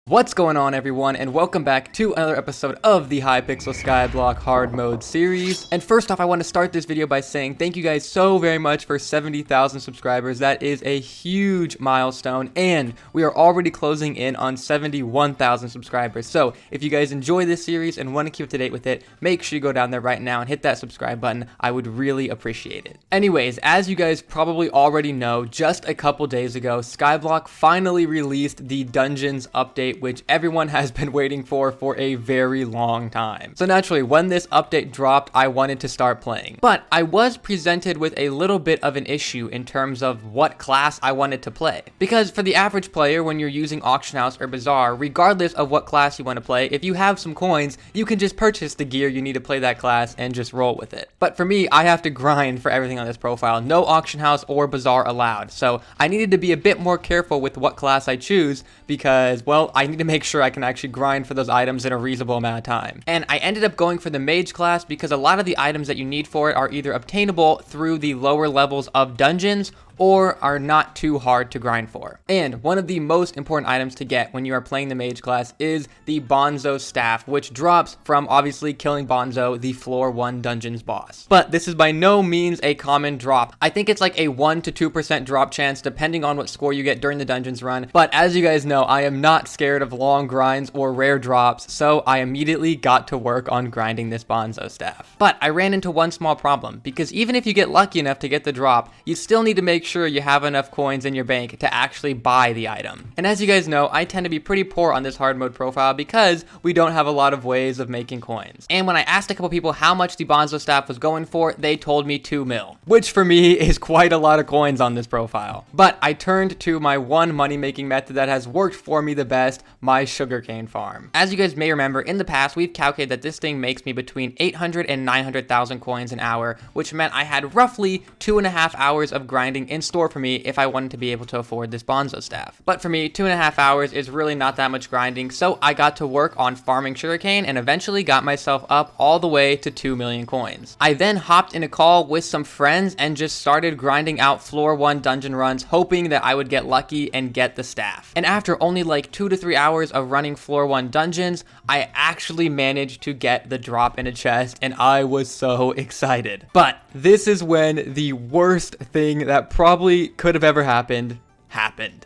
What's going on, everyone, and welcome back to another episode of the Hypixel Skyblock Hardmode series. And first off, I want to start this video by saying thank you guys so very much for 70,000 subscribers. That is a huge milestone, and we are already closing in on 71,000 subscribers. So if you guys enjoy this series and want to keep up to date with it, make sure you go down there right now and hit that subscribe button. I would really appreciate it. Anyways, as you guys probably already know, just a couple days ago, Skyblock finally released the Dungeons update, which everyone has been waiting for a very long time. So naturally, when this update dropped, I wanted to start playing. But I was presented with a little bit of an issue in terms of what class I wanted to play. Because for the average player, when you're using Auction House or Bazaar, regardless of what class you want to play, if you have some coins, you can just purchase the gear you need to play that class and just roll with it. But for me, I have to grind for everything on this profile. No Auction House or Bazaar allowed. So I needed to be a bit more careful with what class I choose because, well, I need to make sure I can actually grind for those items in a reasonable amount of time. And I ended up going for the mage class because a lot of the items that you need for it are either obtainable through the lower levels of dungeons or are not too hard to grind for. And one of the most important items to get when you are playing the mage class is the Bonzo staff, which drops from obviously killing Bonzo, the floor 1 dungeons boss. But this is by no means a common drop. I think it's like a 1 to 2% drop chance depending on what score you get during the dungeons run. But as you guys know, I am not scared of long grinds or rare drops, so I immediately got to work on grinding this Bonzo staff. But I ran into one small problem, because even if you get lucky enough to get the drop, you still need to make sure you have enough coins in your bank to actually buy the item. And as you guys know, I tend to be pretty poor on this hard mode profile because we don't have a lot of ways of making coins. And when I asked a couple people how much the Bonzo staff was going for, they told me 2 mil, which for me is quite a lot of coins on this profile. But I turned to my one money making method that has worked for me the best, my sugarcane farm. As you guys may remember, in the past we've calculated that this thing makes me between 800 and 900,000 coins an hour, which meant I had roughly 2.5 hours of grinding in store for me if I wanted to be able to afford this Bonzo staff. But for me, 2.5 hours is really not that much grinding, so I got to work on farming sugarcane and eventually got myself up all the way to 2 million coins. I then hopped in a call with some friends and just started grinding out floor 1 dungeon runs, hoping that I would get lucky and get the staff. And after only like 2 to 3 hours of running floor 1 dungeons, I actually managed to get the drop in a chest, and I was so excited. But this is when the worst thing that probably could have ever happened.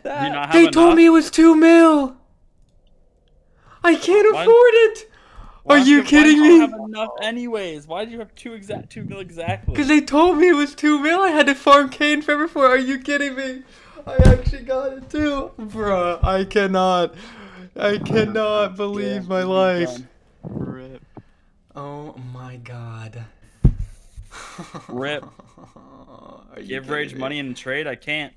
They told me it was 2 mil. I can't afford it. Are you kidding me? Why do you have enough anyways? Why did you have 2 mil exactly? Because they told me it was 2 mil. I had to farm cane forever for. Are you kidding me? I actually got it too. Bruh, I cannot believe my life. Rip. Oh my god. Rip. Give Rage money in trade? I can't.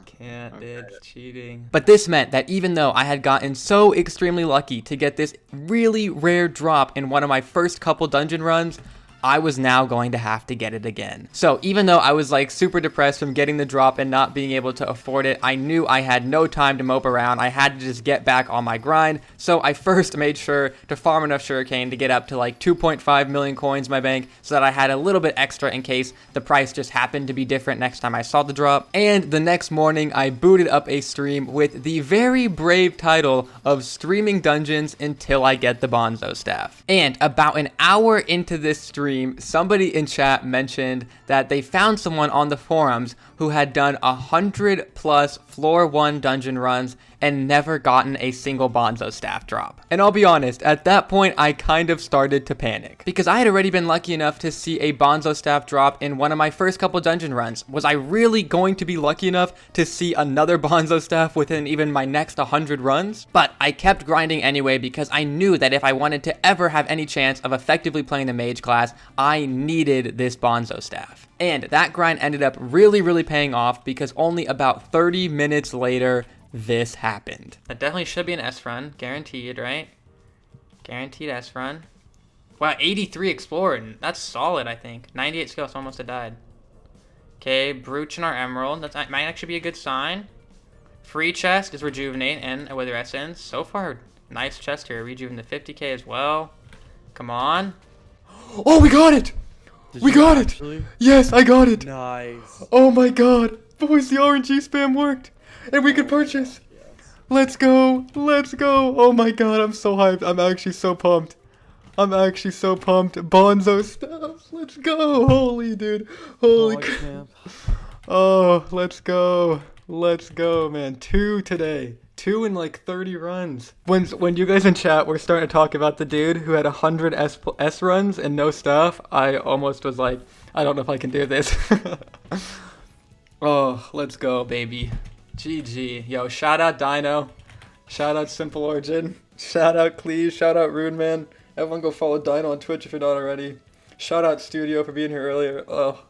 Can't, it's cheating. But this meant that even though I had gotten so extremely lucky to get this really rare drop in one of my first couple dungeon runs, I was now going to have to get it again. So even though I was like super depressed from getting the drop and not being able to afford it, I knew I had no time to mope around. I had to just get back on my grind. So I first made sure to farm enough sugarcane to get up to like 2.5 million coins in my bank so that I had a little bit extra in case the price just happened to be different next time I saw the drop. And the next morning, I booted up a stream with the very brave title of Streaming Dungeons Until I Get the Bonzo Staff. And about an hour into this stream, somebody in chat mentioned that they found someone on the forums who had done 100+ floor 1 dungeon runs and never gotten a single Bonzo staff drop. And I'll be honest, at that point I kind of started to panic because I had already been lucky enough to see a Bonzo staff drop in one of my first couple dungeon runs. Was I really going to be lucky enough to see another Bonzo staff within even my next 100 runs? But I kept grinding anyway because I knew that if I wanted to ever have any chance of effectively playing the mage class, I needed this Bonzo staff. And that grind ended up really paying off because only about 30 minutes later, this happened. That definitely should be an S run, guaranteed, right? Guaranteed S run. Wow, 83 exploring. That's solid, I think. 98 skill, so almost had died. Okay, brooch in our emerald. That might actually be a good sign. Free chest is rejuvenate and a wither essence. So far, nice chest here. Rejuvenate to 50k as well. Come on. Oh, we got it! We got it! Yes, I got it! Nice. Oh my god. Boys, the RNG spam worked. And we could purchase. Yes. Let's go. Let's go. Oh my god, I'm so hyped. I'm actually so pumped. I'm actually so pumped. Bonzo stuff. Let's go. Holy dude. Holy crap. Oh, let's go. Let's go, man. 2 today. 2 in like 30 runs. When you guys in chat were starting to talk about the dude who had 100 S runs and no stuff, I almost was like, I don't know if I can do this. Oh, let's go, baby. GG. Yo, shout out Dino. Shout out Simple Origin. Shout out Cleese. Shout out Rude Man. Everyone go follow Dino on Twitch if you're not already. Shout out Studio for being here earlier. Oh,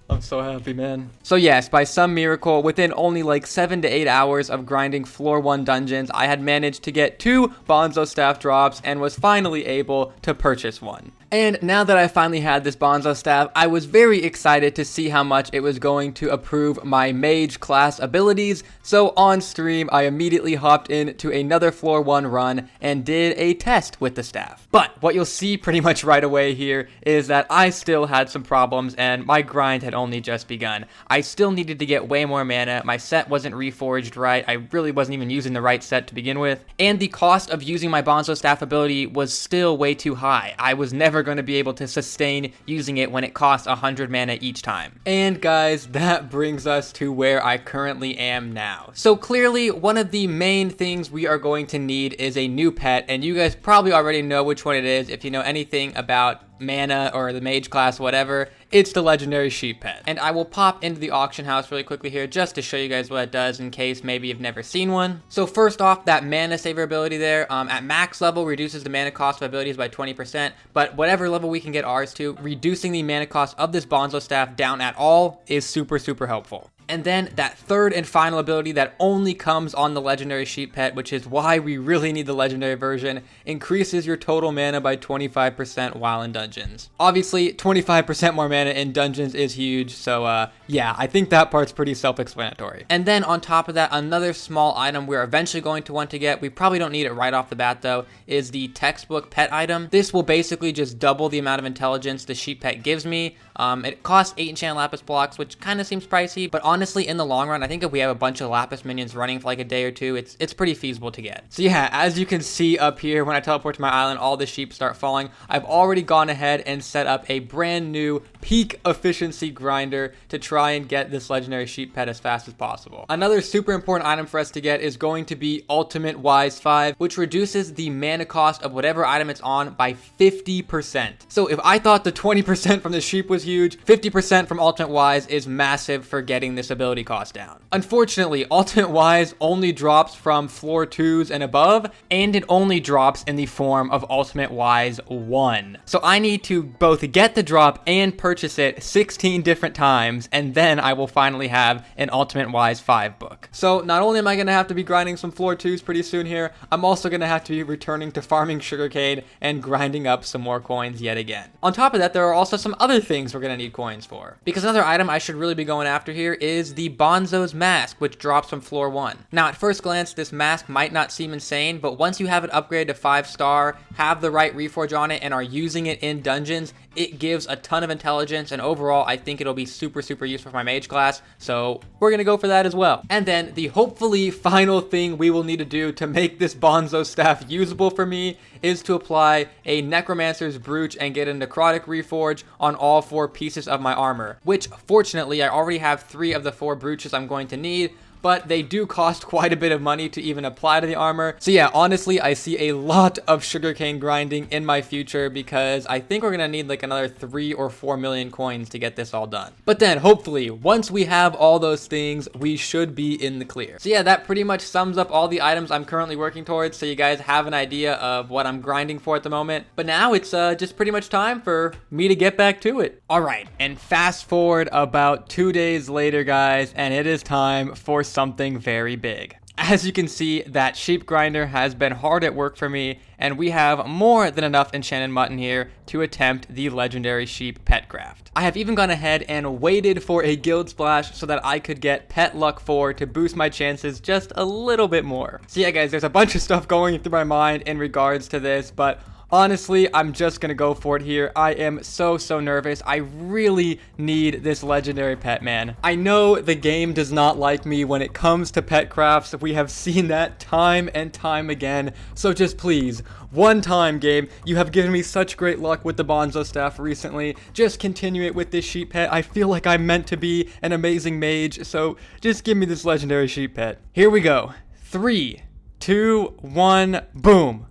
I'm so happy, man. So yes, by some miracle, within only like 7 to 8 hours of grinding floor 1 dungeons, I had managed to get 2 Bonzo staff drops and was finally able to purchase one. And now that I finally had this Bonzo staff, I was very excited to see how much it was going to improve my mage class abilities. So on stream, I immediately hopped into another floor 1 run and did a test with the staff. But what you'll see pretty much right away here is that I still had some problems and my grind had only just begun. I still needed to get way more mana, my set wasn't reforged right, I really wasn't even using the right set to begin with, and the cost of using my Bonzo staff ability was still way too high. I was never going to be able to sustain using it when it costs 100 mana each time. And guys, that brings us to where I currently am now. So clearly, one of the main things we are going to need is a new pet, and you guys probably already know which one it is if you know anything about mana or the mage class, whatever. It's the legendary sheep pet. And I will pop into the auction house really quickly here just to show you guys what it does in case maybe you've never seen one. So first off, that mana saver ability there, at max level reduces the mana cost of abilities by 20%, but whatever level we can get ours to, reducing the mana cost of this Bonzo staff down at all is super helpful. And then that third and final ability that only comes on the legendary sheep pet, which is why we really need the legendary version, increases your total mana by 25% while in dungeons. Obviously, 25% more mana in dungeons is huge, so yeah, I think that part's pretty self-explanatory. And then on top of that, another small item we're eventually going to want to get, we probably don't need it right off the bat though, is the textbook pet item. This will basically just double the amount of intelligence the sheep pet gives me. It costs 8 enchant lapis blocks, which kind of seems pricey, but honestly, in the long run, I think if we have a bunch of lapis minions running for like a day or two, it's pretty feasible to get. So yeah, as you can see up here, when I teleport to my island, all the sheep start falling. I've already gone ahead and set up a brand new peak efficiency grinder to try and get this legendary sheep pet as fast as possible. Another super important item for us to get is going to be Ultimate Wise 5, which reduces the mana cost of whatever item it's on by 50%. So if I thought the 20% from the sheep was huge, 50% from Ultimate Wise is massive for getting this ability cost down. Unfortunately, Ultimate Wise only drops from floor 2s and above, and it only drops in the form of Ultimate Wise 1. So I need to both get the drop and purchase it 16 different times, and then I will finally have an Ultimate Wise 5 book. So not only am I going to have to be grinding some floor 2s pretty soon here, I'm also going to have to be returning to farming sugarcane and grinding up some more coins yet again. On top of that, there are also some other things we're going to need coins for. Because another item I should really be going after here is the Bonzo's mask, which drops from floor 1. Now at first glance, this mask might not seem insane, but once you have it upgraded to 5-star, have the right reforge on it, and are using it in dungeons, it gives a ton of intelligence, and overall I think it'll be super useful for my mage class, so we're gonna go for that as well. And then the hopefully final thing we will need to do to make this Bonzo staff usable for me is to apply a Necromancer's Brooch and get a Necrotic Reforge on all 4 pieces of my armor, which fortunately I already have 3 of the 4 brooches I'm going to need, but they do cost quite a bit of money to even apply to the armor. So yeah, honestly, I see a lot of sugarcane grinding in my future because I think we're gonna need like another 3 or 4 million coins to get this all done. But then hopefully, once we have all those things, we should be in the clear. So yeah, that pretty much sums up all the items I'm currently working towards, so you guys have an idea of what I'm grinding for at the moment. But now it's just pretty much time for me to get back to it. All right, and fast forward about 2 days later, guys, and it is time for something very big. As you can see, that sheep grinder has been hard at work for me, and we have more than enough enchanted mutton here to attempt the legendary sheep pet craft. I have even gone ahead and waited for a guild splash so that I could get pet luck 4 to boost my chances just a little bit more. So yeah guys, there's a bunch of stuff going through my mind in regards to this, but honestly, I'm just gonna go for it here. I am so nervous. I really need this legendary pet, man. I know the game does not like me when it comes to pet crafts. We have seen that time and time again. So just please, one time, game. You have given me such great luck with the Bonzo staff recently. Just continue it with this sheep pet. I feel like I'm meant to be an amazing mage, so just give me this legendary sheep pet. Here we go. 3, 2, 1, boom.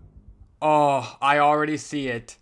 Oh, I already see it.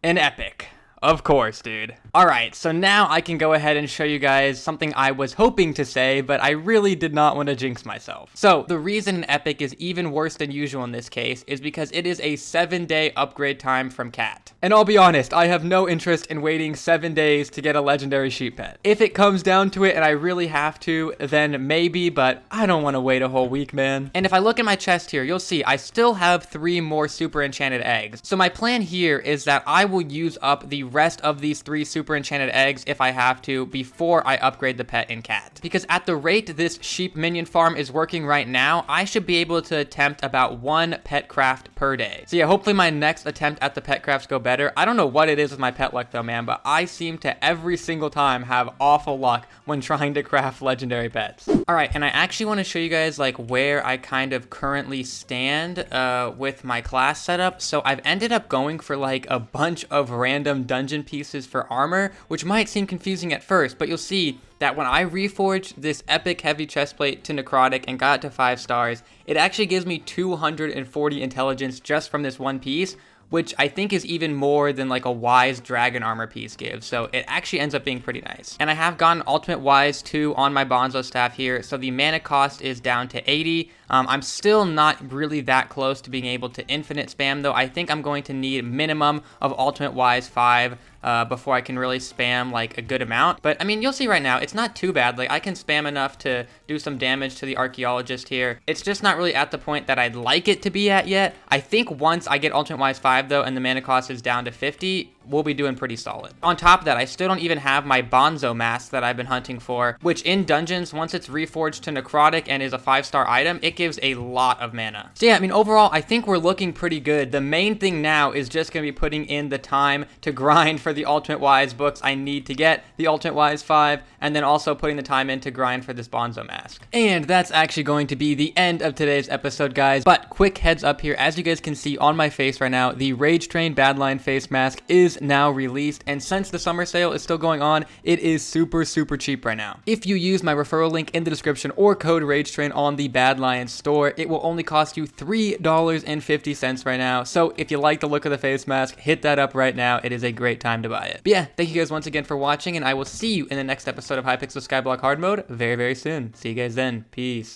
An epic. Of course, dude. Alright, so now I can go ahead and show you guys something I was hoping to say, but I really did not want to jinx myself. So, the reason an epic is even worse than usual in this case is because it is a 7-day upgrade time from Cat. And I'll be honest, I have no interest in waiting 7 days to get a legendary sheep pet. If it comes down to it and I really have to, then maybe, but I don't want to wait a whole week, man. And if I look at my chest here, you'll see I still have 3 more super enchanted eggs. So my plan here is that I will use up the rest of these 3 super enchanted eggs if I have to before I upgrade the pet in Cat. Because at the rate this sheep minion farm is working right now, I should be able to attempt about 1 pet craft per day. So yeah, hopefully my next attempt at the pet crafts go better. I don't know what it is with my pet luck though, man, but I seem to every single time have awful luck when trying to craft legendary pets. Alright, and I actually want to show you guys like where I kind of currently stand with my class setup. So I've ended up going for like a bunch of random dungeon pieces for armor, which might seem confusing at first, but you'll see that when I reforged this epic heavy chestplate to necrotic and got it to 5 stars, it actually gives me 240 intelligence just from this one piece, which I think is even more than like a wise dragon armor piece gives. So it actually ends up being pretty nice. And I have gotten ultimate wise 2 on my Bonzo staff here. So the mana cost is down to 80. I'm still not really that close to being able to infinite spam though. I think I'm going to need minimum of ultimate wise 5 before I can really spam like a good amount. But I mean, you'll see right now, it's not too bad. Like I can spam enough to do some damage to the archaeologist here. It's just not really at the point that I'd like it to be at yet. I think once I get ultimate wise 5 though, and the mana cost is down to 50, we'll be doing pretty solid. On top of that, I still don't even have my Bonzo mask that I've been hunting for, which in dungeons, once it's reforged to necrotic and is a 5-star item, it gives a lot of mana. So yeah, I mean, overall, I think we're looking pretty good. The main thing now is just gonna be putting in the time to grind for the ultimate wise books I need to get the ultimate wise 5, and then also putting the time in to grind for this Bonzo mask. And that's actually going to be the end of today's episode, guys. But quick heads up here, as you guys can see on my face right now, the Ragetrain Badline face mask is now released, and since the summer sale is still going on, it is super cheap right now. If you use my referral link in the description or code Ragetrain on the Badlion store, it will only cost you $3.50 right now. So if you like the look of the face mask, hit that up right now. It is a great time to buy it. But yeah, thank you guys once again for watching, and I will see you in the next episode of Hypixel Skyblock Hardmode very soon. See you guys then. Peace.